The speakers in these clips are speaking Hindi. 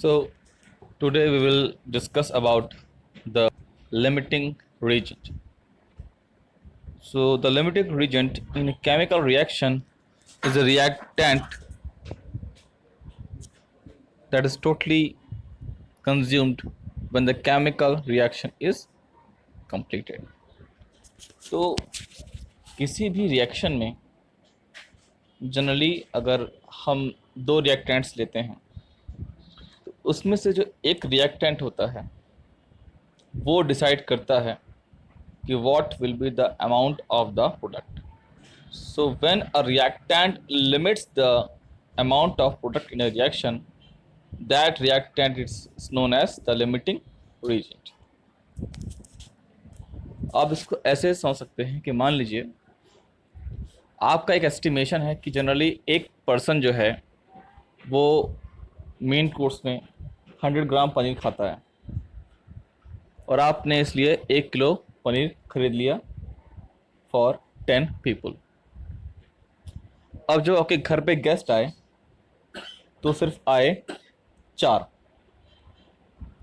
So today we will discuss about the limiting reagent. So the limiting reagent in a chemical reaction is a reactant that is totally consumed when the chemical reaction is completed. तो किसी भी रिएक्शन में जनरली अगर हम दो रिएक्टेंट्स लेते हैं तो उसमें से जो एक रिएक्टेंट होता है वो डिसाइड करता है कि what will be the amount of the product. So when a reactant limits the amount of product in a reaction, that reactant is known as the limiting reagent. आप इसको ऐसे समझ सकते हैं कि मान लीजिए आपका एक एस्टिमेशन है कि जनरली एक पर्सन जो है वो मेन कोर्स में 100 ग्राम पनीर खाता है और आपने इसलिए 1 किलो पनीर खरीद लिया फॉर 10 पीपल। अब जो आपके घर पे गेस्ट आए तो सिर्फ आए 4।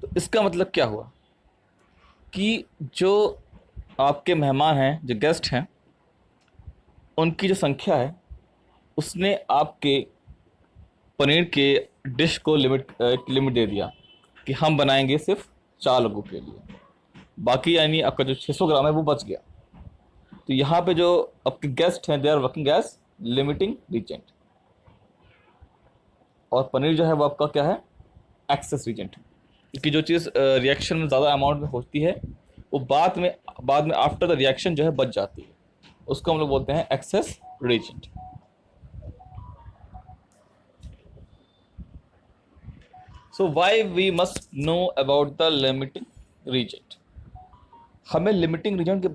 तो इसका मतलब क्या हुआ कि जो आपके मेहमान हैं, जो गेस्ट हैं, उनकी जो संख्या है उसने आपके पनीर के डिश को लिमिट दे दिया कि हम बनाएंगे सिर्फ 4 लोगों के लिए, बाकी यानी आपका जो 600 ग्राम है वो बच गया। तो यहाँ पे जो आपके गेस्ट हैं they are working as limiting reagent, और पनीर जो है वो आपका क्या है, एक्सेस रीजेंट। क्योंकि जो चीज़ रिएक्शन में ज़्यादा अमाउंट में होती है वो बाद में आफ्टर द रिएक्शन जो है बच जाती है, उसको हम लोग बोलते हैं excess reagent. So why we must know about the limiting reagent. हमें लिमिटिंग रीजन के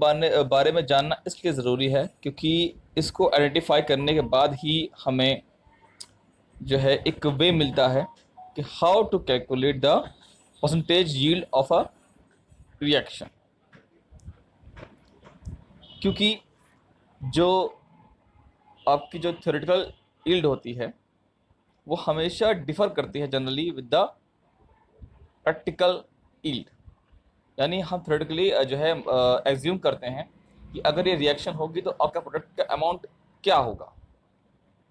बारे में जानना इसलिए ज़रूरी है क्योंकि इसको आइडेंटिफाई करने के बाद ही हमें जो है एक वे मिलता है कि how to calculate the percentage yield of a reaction. क्योंकि जो आपकी जो थ्योरेटिकल यील्ड होती है वो हमेशा डिफ़र करती है generally with the practical yield. यानी हम थ्योरेटिकली जो है एज्यूम करते हैं कि अगर ये रिएक्शन होगी तो आपका प्रोडक्ट का अमाउंट क्या होगा,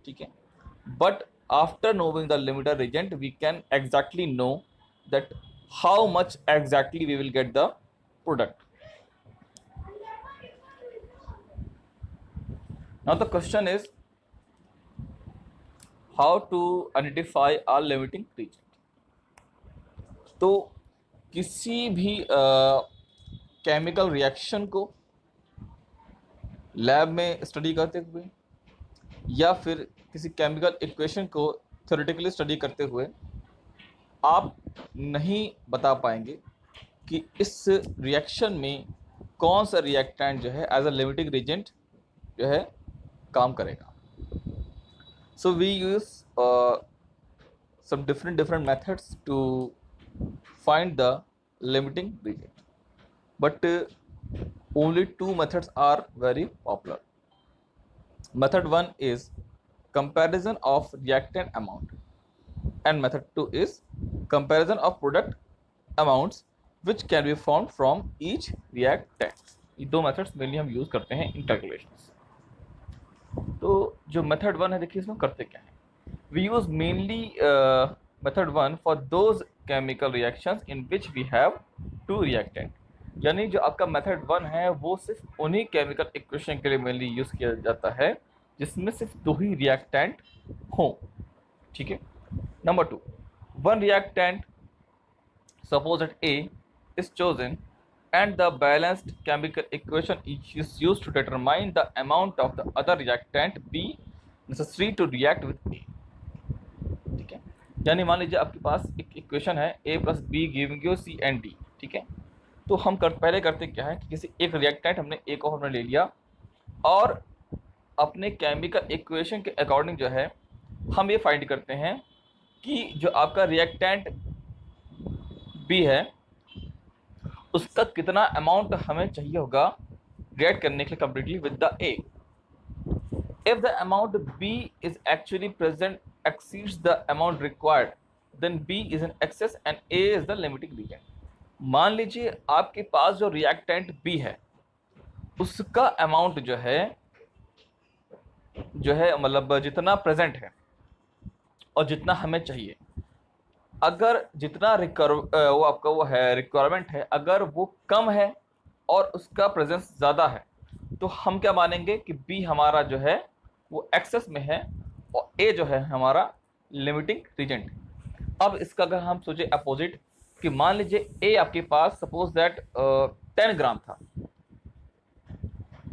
ठीक है। But after knowing the limiter reagent we can exactly know that how much exactly we will get the product. Now the question is how to identify our limiting reagent. तो किसी भी केमिकल रिएक्शन को लैब में स्टडी करते हुए या फिर किसी केमिकल इक्वेशन को थ्योरेटिकली स्टडी करते हुए आप नहीं बता पाएंगे कि इस रिएक्शन में कौन सा रिएक्टेंट जो है एज अ लिमिटिंग रीजेंट जो है काम करेगा। So we use some different methods to find the limiting reagent, but only 2 methods are very popular. Method 1 is comparison of reactant amount and method 2 is comparison of product amounts which can be found from each reactant. ये दो मेथड्स मेनली हम यूज़ करते हैं इन कैलकुलेशंस। तो जो मेथड 1 है, देखिए इसमें करते क्या है। We use mainly method 1 for those chemical reactions in which we have 2 reactant। यानी जो आपका मेथड 1 है वो सिर्फ उन्हीं केमिकल इक्वेशन के लिए मेनली यूज़ किया जाता है जिसमें सिर्फ 2 ही रिएक्टेंट हों, ठीक है। Number 2, one reactant suppose that A is chosen and the balanced chemical equation is used to determine the amount of the other reactant B necessary to react with A। यानी मान लीजिए आपके पास एक इक्वेशन है A + B giving you C and D, ठीक है। तो हम पहले करते क्या है कि किसी एक रिएक्टेंट हमने A को हमने ले लिया और अपने केमिकल इक्वेशन के अकॉर्डिंग जो है हम ये फाइंड करते हैं कि जो आपका रिएक्टेंट B है उसका कितना अमाउंट हमें चाहिए होगा रिएक्ट करने के लिए completely with the A। If the amount B is actually present exceeds the amount required, then B is in excess and A is the limiting reagent. मान लीजिए आपके पास जो रिएक्टेंट बी है उसका अमाउंट जो है मतलब जितना प्रेजेंट है और जितना हमें चाहिए, अगर जितना वो आपका वो है रिक्वायरमेंट है, अगर वो कम है और उसका प्रेजेंस ज़्यादा है, तो हम क्या मानेंगे कि बी हमारा जो है वो एक्सेस में है और ए जो है हमारा लिमिटिंग रीजन। अब इसका अगर हम सोचे अपोजिट, कि मान लीजिए ए आपके पास सपोज दैट 10 ग्राम था,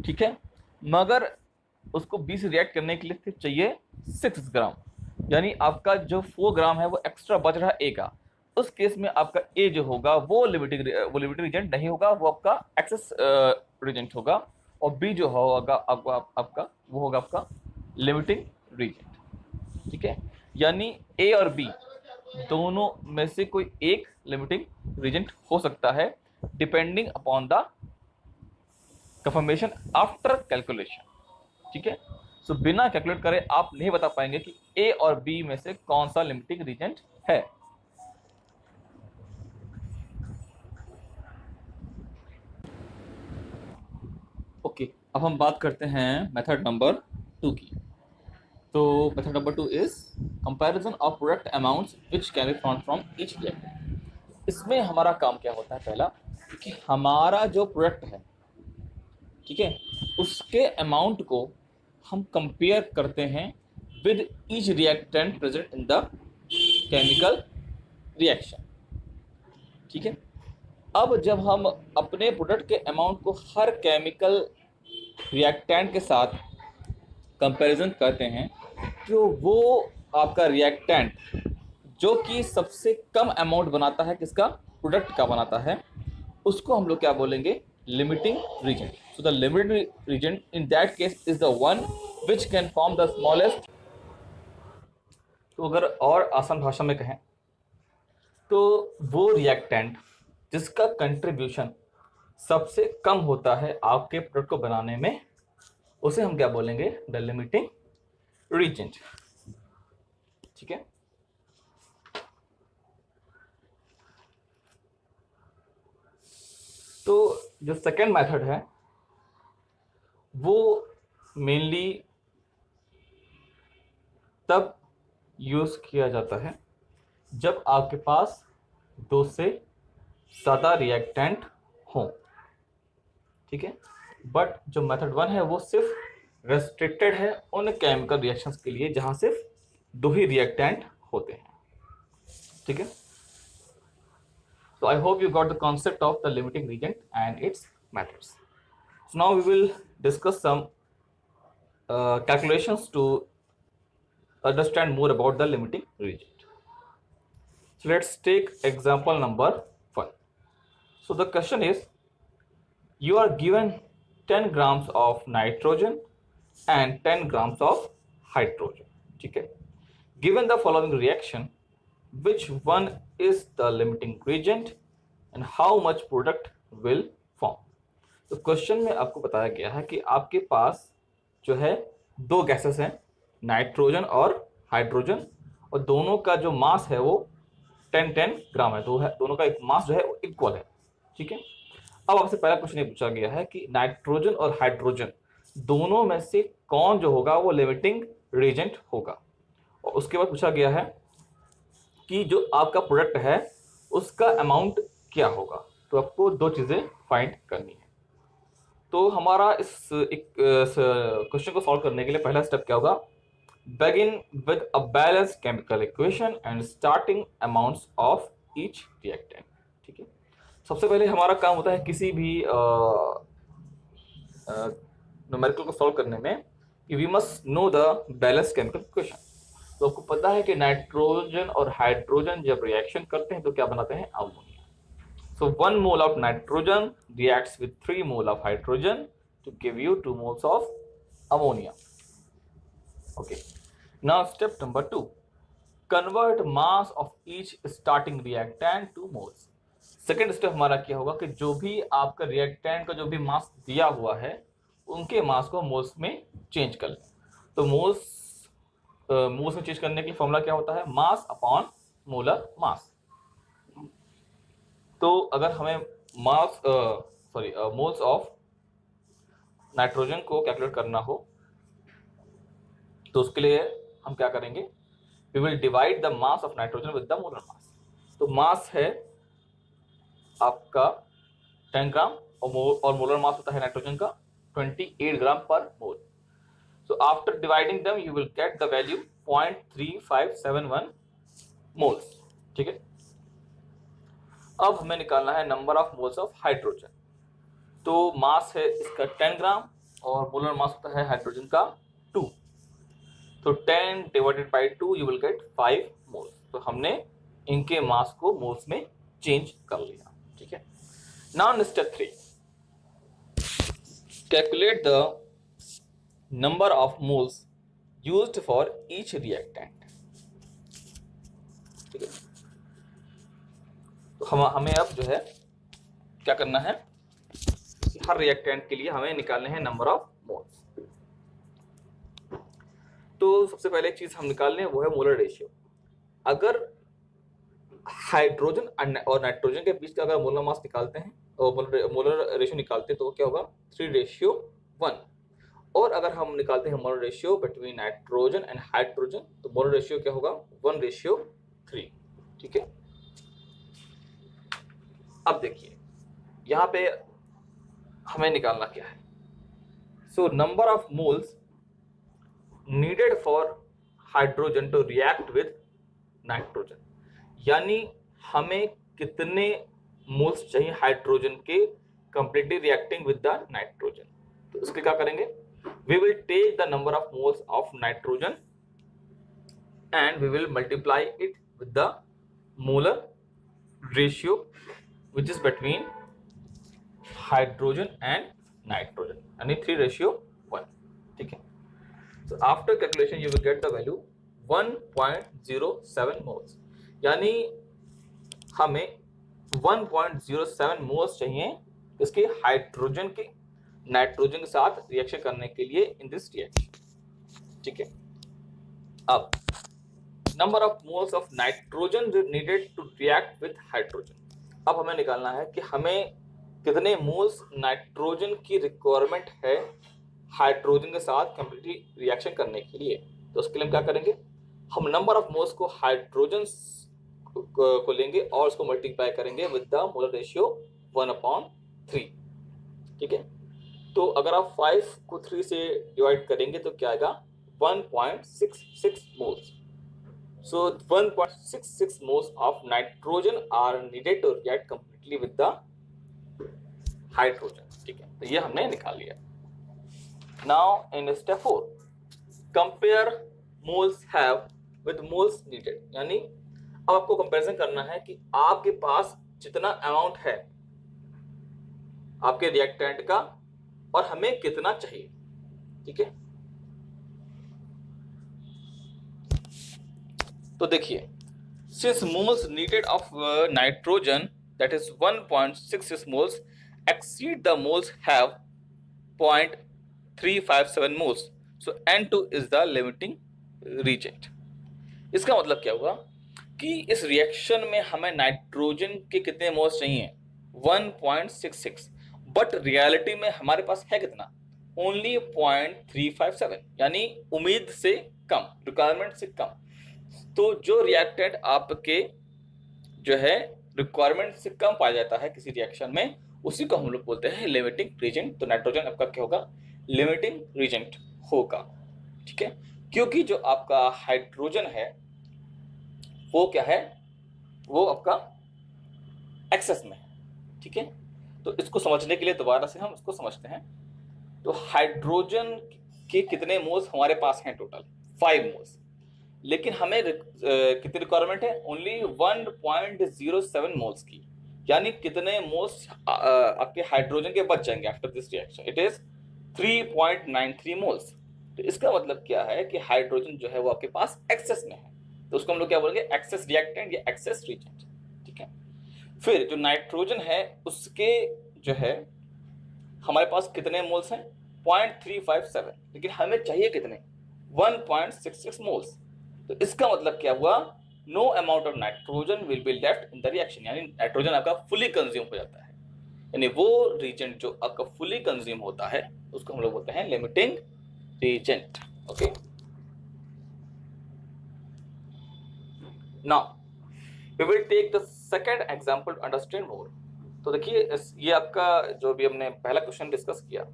ठीक है, मगर उसको बी से रिएक्ट करने के लिए सिर्फ चाहिए 6 ग्राम, यानी आपका जो 4 ग्राम है वो एक्स्ट्रा बच रहा है ए का। उस केस में आपका ए जो होगा वो लिमिटिंग रीजेंट नहीं होगा, वो आपका एक्सेस रीजेंट होगा, और बी जो होगा आपका वो होगा आपका लिमिटिंग रीजेंट। ठीक है, यानी ए और बी दोनों में से कोई एक लिमिटिंग रीजेंट हो सकता है depending upon the confirmation after calculation. ठीक है, सो बिना कैलकुलेट करे आप नहीं बता पाएंगे कि ए और बी में से कौन सा लिमिटिंग रीजेंट है। ओके, अब हम बात करते हैं मेथड नंबर 2 की। तो method number 2 is comparison of product amounts which can be found from each reactant. इसमें हमारा काम क्या होता है, पहला कि हमारा जो प्रोडक्ट है, ठीक है, उसके अमाउंट को हम कंपेयर करते हैं with each reactant present in the chemical reaction. ठीक है, अब जब हम अपने प्रोडक्ट के अमाउंट को हर केमिकल रिएक्टेंट के साथ कंपैरिजन करते हैं, तो वो आपका रिएक्टेंट जो कि सबसे कम अमाउंट बनाता है, किसका, प्रोडक्ट का बनाता है, उसको हम लोग क्या बोलेंगे, limiting reagent. So the limiting reagent in that case is the one which can form the smallest. तो अगर और आसान भाषा में कहें तो वो रिएक्टेंट जिसका कंट्रीब्यूशन सबसे कम होता है आपके प्रोडक्ट को बनाने में, उसे हम क्या बोलेंगे, द लिमिटिंग रीजेंट। ठीक है, तो जो सेकेंड मेथड है वो मेनली तब यूज किया जाता है जब आपके पास 2 से ज़्यादा रिएक्टेंट हों। ठीक है, बट जो मेथड 1 है वो सिर्फ रेस्ट्रिक्टेड है उन केमिकल रिएक्शंस के लिए जहां सिर्फ 2 ही रिएक्टेंट होते हैं। ठीक है, so I hope you got the concept of the limiting reagent and its methods. So now we will discuss some calculations to understand more about the limiting reagent. So let's take example number 1. So the question is, you are given 10 grams of nitrogen and 10 grams of hydrogen. ठीक है, given the following reaction, which one is the limiting reagent and how much product will form? तो क्वेश्चन में आपको बताया गया है कि आपके पास जो है 2 गैसेस हैं, नाइट्रोजन और हाइड्रोजन, और दोनों का जो मास है वो 10-10 ग्राम है, तो है दोनों का एक मास जो है वो इक्वल है। ठीक है, अब आपसे पहला क्वेश्चन ये पूछा गया है कि नाइट्रोजन और हाइड्रोजन दोनों में से कौन जो होगा वो लिमिटिंग रीजेंट होगा, और उसके बाद पूछा गया है कि जो आपका प्रोडक्ट है उसका अमाउंट क्या होगा। तो आपको 2 चीज़ें फाइंड करनी है। तो हमारा इस क्वेश्चन को सॉल्व करने के लिए पहला स्टेप क्या होगा, begin with a balanced chemical equation and starting amounts of each reactant। ठीक है, सबसे पहले हमारा काम होता है किसी भी न्यूमेरिकल को सॉल्व करने में कि we must know the balanced chemical equation. तो आपको पता है कि नाइट्रोजन और हाइड्रोजन जब रिएक्शन करते हैं तो क्या बनाते हैं, ammonia. So 1 mole of nitrogen reacts with 3 mole of hydrogen to give you 2 moles of ammonia. Okay, now step number 2, convert mass of each starting reactant to moles. Second step हमारा क्या होगा कि जो भी आपका रिएक्टेंट का जो भी मास दिया हुआ है उनके मास को मोल्स में चेंज कर लें। तो मोल्स में चेंज करने के लिए फॉर्मूला क्या होता है, मास अपॉन मोलर मास। तो अगर हमें मास मोल्स ऑफ नाइट्रोजन को कैलकुलेट करना हो तो उसके लिए हम क्या करेंगे, we will divide the mass of nitrogen with the molar mass. तो मास है आपका 10 ग्राम और मोलर मास होता है नाइट्रोजन का 28 ग्राम पर मोल। So after dividing them you will get the value 0.3571 moles। ठीक है, अब हमें निकालना है number of moles of hydrogen. तो मास है इसका 10 ग्राम और मोलर मास होता है हाइड्रोजन का 2। तो 10 divided by 2 you will get 5 moles. तो हमने इनके मास को मोल्स में चेंज कर लिया। ठीक है, now step 3, calculate the number of moles used for each reactant। ठीक है, तो हमें अब जो है क्या करना है, हर रिएक्टेंट के लिए हमें निकालने हैं नंबर ऑफ मोल्स। तो सबसे पहले एक चीज हम निकाल लें वो है मोलर रेशियो। अगर हाइड्रोजन और नाइट्रोजन के बीच का अगर मोलर मास निकालते हैं और मोलर रेशियो निकालते हैं तो क्या होगा 3:1। और अगर हम निकालते हैं molar ratio between nitrogen and hydrogen तो मोलर रेशियो क्या होगा 1:3। ठीक है, अब देखिए यहां पे हमें निकालना क्या है। So number of moles needed for hydrogen to react with nitrogen, यानी हमें कितने मोल्स चाहिए हाइड्रोजन के completely reacting with the nitrogen. तो इसके क्या करेंगे, we will take the number of moles of nitrogen and we will multiply it with the molar ratio which is between hydrogen and nitrogen, यानी 3:1। ठीक है, so after calculation you will get the value 1.07 moles, यानी हमें 1.07 मोल्स चाहिए इसके हाइड्रोजन के नाइट्रोजन के साथ रिएक्शन करने के लिए इन दिस रिएक्शन। ठीक है, अब number of moles of nitrogen needed to react with hydrogen. अब हमें निकालना है कि हमें कितने मोल्स नाइट्रोजन की रिक्वायरमेंट है हाइड्रोजन के साथ कंप्लीटली रिएक्शन करने के लिए। तो उसके लिए हम क्या करेंगे, हम नंबर ऑफ मोल्स को हाइड्रोजन को लेंगे और उसको मल्टीप्लाई करेंगे विद द मोलर रेशियो 1/3। ठीक है, तो अगर आप 5 को 3 से डिवाइड करेंगे तो क्या आएगा 1.66 moles. So 1.66 moles of nitrogen are needed to react completely with the hydrogen. ठीक है, तो ये हमने निकाल लिया। Now in step 4 compare moles have with moles needed, यानी अब आपको कंपैरिजन करना है कि आपके पास जितना अमाउंट है आपके रिएक्टेंट का और हमें कितना चाहिए। ठीक है, तो देखिए since moles needed of nitrogen that is 1.66 moles exceed the moles have 0.357 moles, so N2 is the limiting reagent. इसका मतलब क्या हुआ कि इस रिएक्शन में हमें नाइट्रोजन के कितने मोल्स चाहिए 1.66, बट रियलिटी में हमारे पास है कितना ओनली 0.357, यानी उम्मीद से कम, रिक्वायरमेंट से कम। तो जो रिएक्टेंट आपके जो है रिक्वायरमेंट से कम पाया जाता है किसी रिएक्शन में उसी को हम लोग बोलते हैं लिमिटिंग रीजेंट। तो नाइट्रोजन आपका क्या होगा लिमिटिंग रीजेंट होगा। ठीक है, क्योंकि जो आपका हाइड्रोजन है वो क्या है, वो आपका एक्सेस में है। ठीक है, तो इसको समझने के लिए दोबारा से हम इसको समझते हैं। तो हाइड्रोजन के कितने मोल्स हमारे पास हैं टोटल 5 मोल्स, लेकिन हमें कितनी रिक्वायरमेंट है ओनली 1.07 मोल्स की, यानी कितने मोल्स आपके हाइड्रोजन के बच जाएंगे after this reaction, it is 3.93 moles. तो इसका मतलब क्या है कि हाइड्रोजन जो है वो आपके पास एक्सेस में है, तो उसको हम लोग क्या बोलेंगे एक्सेस रिएक्टेंट या एक्सेस रिएजेंट। ठीक है, फिर जो नाइट्रोजन है उसके जो है हमारे पास कितने मोल्स हैं 0.357, लेकिन हमें चाहिए कितने 1.66 मोल्स। तो इसका मतलब क्या हुआ no amount of nitrogen will be left in the reaction, यानी नाइट्रोजन आपका फुली कंज्यूम हो जाता है, यानी वो रीजेंट जो आपका फुली कंज्यूम होता है उसको हम लोग बोलते हैं limiting reagent. Okay, now we will take the second example to understand more. तो देखिए ये आपका जो भी हमने पहला क्वेश्चन डिस्कस किया,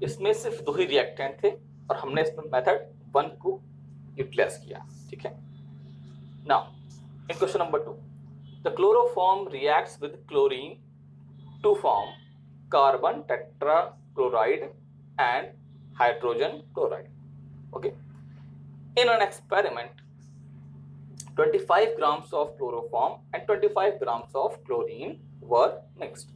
इसमें सिर्फ 2 ही रिएक्टेंट थे और हमने इसमें मेथड 1 को यूटिलाइज किया। ठीक है, now in question number 2, the chloroform reacts with chlorine to form carbon tetrachloride and hydrogen chloride. Okay, in an experiment 25 grams of chloroform and 25 grams of chlorine were mixed.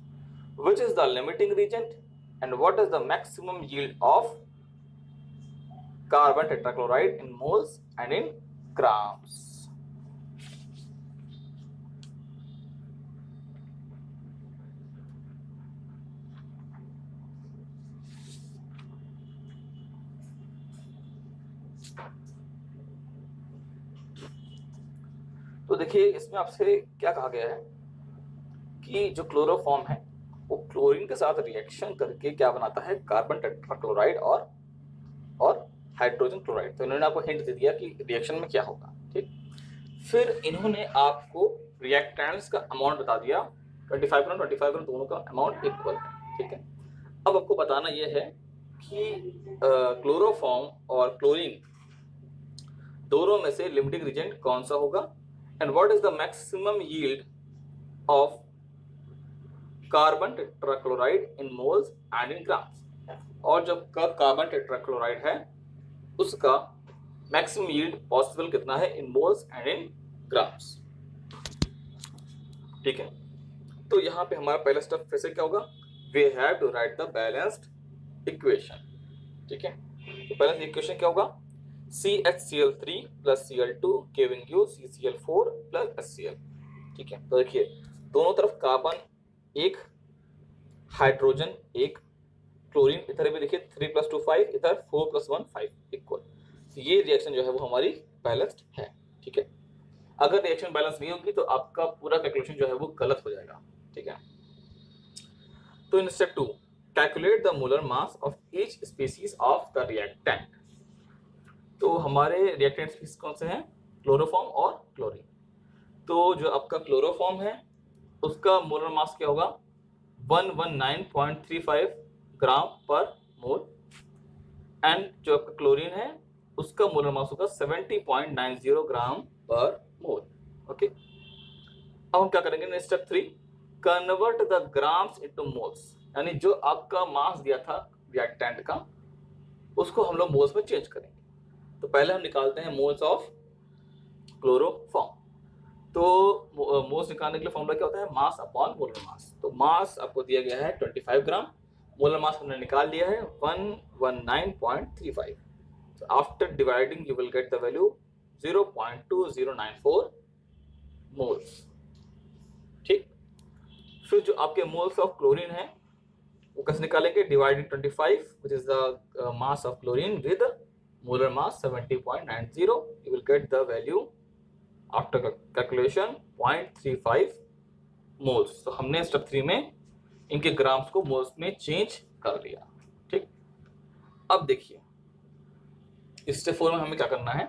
Which is the limiting reagent and what is the maximum yield of carbon tetrachloride in moles and in grams? तो देखिए इसमें आपसे क्या कहा गया है कि जो क्लोरोफॉर्म है वो क्लोरीन के साथ रिएक्शन करके क्या बनाता है, कार्बन टेट्राक्लोराइड और हाइड्रोजन क्लोराइड। तो इन्होंने आपको हिंट दे दिया कि रिएक्शन में क्या होगा। ठीक, फिर इन्होंने आपको रिएक्टेंट्स का अमाउंट बता दिया, 25 ग्राम 25 ग्राम दोनों का अमाउंट इक्वल है। ठीक है, अब आपको बताना यह है कि क्लोरोफॉर्म और क्लोरीन दोनों में से लिमिटिंग रीजेंट कौन सा होगा and what is the maximum yield of carbon tetrachloride in moles and in grams, और जब कार्बन टेट्राक्लोराइड है उसका मैक्सिमम यील्ड पॉसिबल कितना है इन मोल्स एंड इन ग्राम्स। ठीक है, तो यहाँ पे हमारा पहला स्टेप फिर से क्या होगा, we have to write the balanced equation. ठीक है, तो बैलेंस्ड इक्वेशन क्या होगा, CHCl3 plus Cl2 giving you CCl4 plus HCl। ठीक है, तो देखिए दोनों तरफ कार्बन 1, हाइड्रोजन 1, क्लोरीन इधर भी देखिए 3 + 2 5, इधर 4 + 1 5 इक्वल। तो ये रिएक्शन जो है वो हमारी बैलेंस्ड है। ठीक है, अगर रिएक्शन बैलेंस नहीं होगी तो आपका पूरा कैलकुलेशन जो है वो गलत हो जाएगा। ठीक है, तो in step 2 calculate the molar mass of each species of the reactant. तो हमारे रिएक्टेंट स्पीसीज कौन से हैं, क्लोरोफॉर्म और क्लोरीन। तो जो आपका क्लोरोफॉर्म है उसका मोलर मास क्या होगा, 119.35 ग्राम पर मोल, एंड जो आपका क्लोरीन है उसका मोलर मास होगा 70.90 ग्राम पर मोल। ओके, अब हम क्या करेंगे, step 3 convert the grams into moles, यानी जो आपका मास दिया था रिएक्टेंट का उसको हम लोग मोल्स में चेंज करेंगे। तो पहले हम निकालते हैं मोल्स ऑफ क्लोरोफॉर्म। तो मोल्स निकालने के लिए फॉर्मूला क्या होता है, मास अपॉन मोलर मास। तो मास आपको दिया गया है 25 ग्राम, मोलर मास हमने निकाल लिया है 119.35। तो after dividing you will get the value 0.2094 moles. ठीक, फिर जो आपके मोल्स ऑफ क्लोरीन है वो कैसे निकालेंगे, dividing 25 which is the mass of chlorine with molar mass 70.90, you will get the value after calculation 0.35 moles। तो हमने स्टेप 3 में इनके ग्राम्स को मोल्स में चेंज कर लिया। ठीक, अब देखिए इस स्टेप 4 में हमें क्या करना है,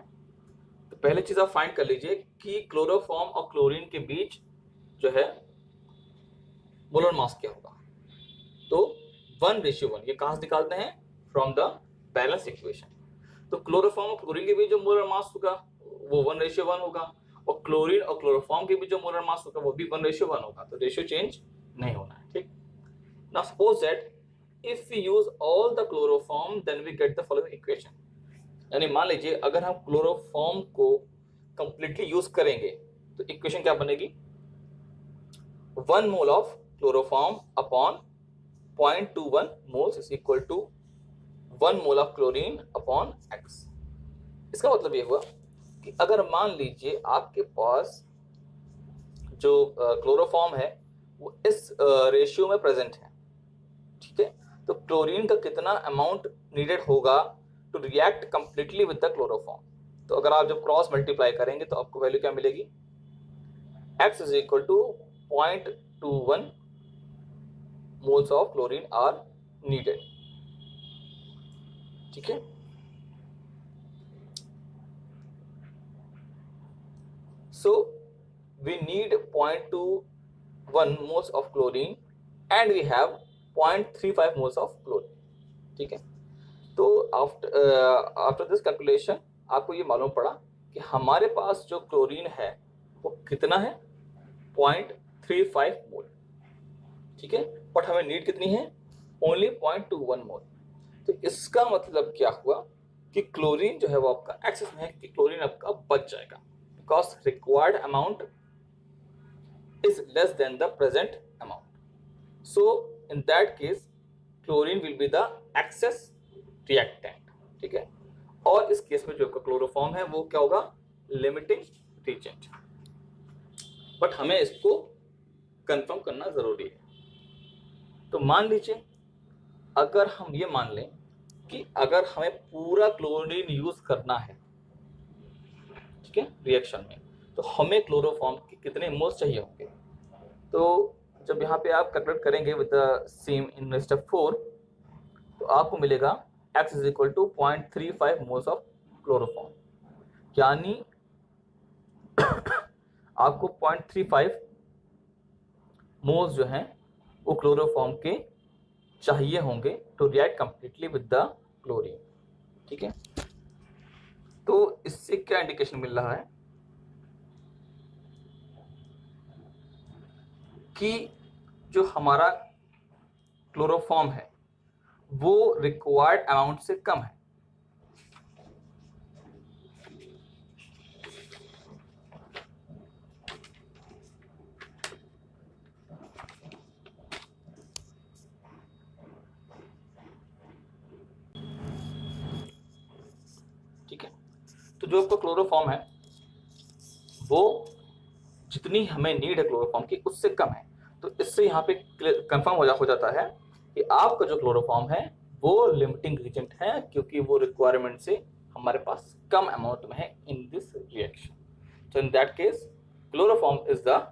तो पहले चीज आप फाइंड कर लीजिए कि क्लोरोफॉर्म और क्लोरीन के बीच जो है मोलर मास क्या होगा। तो 1:1 ये कहां से निकालते हैं, फ्रॉम द बैलेंस इक्वेशन। तो क्लोरोफॉर्म और क्लोरीन के बीच जो मोलर मास होगा वो 1:1 होगा, और क्लोरीन और क्लोरोफॉर्म के बीच जो मोलर मास होगा वो भी 1:1 होगा। तो रेशियो चेंज नहीं होना है। ठीक, now suppose that if we use all the chloroform then we get the following equation. यानी मान लीजिए अगर हम क्लोरोफॉर्म को कंप्लीटली यूज करेंगे तो इक्वेशन क्या बनेगी, 1 mole of chloroform upon 0.21 moles is equal to 1 mole of chlorine upon x। इसका मतलब ये हुआ कि अगर मान लीजिए आपके पास जो क्लोरोफॉर्म है वो इस रेशियो में प्रेजेंट है, ठीक है, तो क्लोरीन का कितना अमाउंट नीडेड होगा to react completely with the chloroform. तो अगर आप जब क्रॉस मल्टीप्लाई करेंगे तो आपको वैल्यू क्या मिलेगी, x is equal to 0.21 moles of chlorine are needed. ठीक है, so we need 0.21 moles of chlorine and we have 0.35 moles of chlorine। ठीक है, तो आफ्टर दिस कैलकुलेशन आपको ये मालूम पड़ा कि हमारे पास जो क्लोरीन है वो कितना है, 0.35 मोल। ठीक है, बट हमें नीड कितनी है, ओनली 0.21 मोल। तो इसका मतलब क्या हुआ कि क्लोरीन जो है वो आपका एक्सेस में है, कि क्लोरीन आपका बच जाएगा, because required amount is less than the present amount, so in that case chlorine will be the excess reactant। ठीक है, और इस केस में जो आपका क्लोरोफॉर्म है वो क्या होगा, लिमिटिंग रिएजेंट। बट हमें इसको कंफर्म करना जरूरी है। तो मान लीजिए अगर हम ये मान लें कि अगर हमें पूरा क्लोरीन यूज करना है, ठीक है, रिएक्शन में, तो हमें क्लोरोफॉर्म के कितने मोल्स चाहिए होंगे। तो जब यहाँ पे आप कैलकुलेट करेंगे with the same in step 4, तो आपको मिलेगा x is equal to 0.35 moles of chloroform, यानी आपको 0.35 मोल्स जो हैं वो क्लोरोफॉर्म के चाहिए होंगे to react completely with the chlorine. ठीक है, तो इससे क्या इंडिकेशन मिल रहा है कि जो हमारा क्लोरोफॉर्म है वो रिक्वायर्ड अमाउंट से कम है। ठीक है, तो जो आपका क्लोरोफॉर्म है वो जितनी हमें नीड है क्लोरोफॉर्म की उससे कम है। तो इससे यहाँ पे कंफर्म हो जाता है कि आपका जो क्लोरोफॉर्म है वो लिमिटिंग रिएजेंट है, क्योंकि वो रिक्वायरमेंट से हमारे पास कम अमाउंट में है in this reaction. So in that case, chloroform is the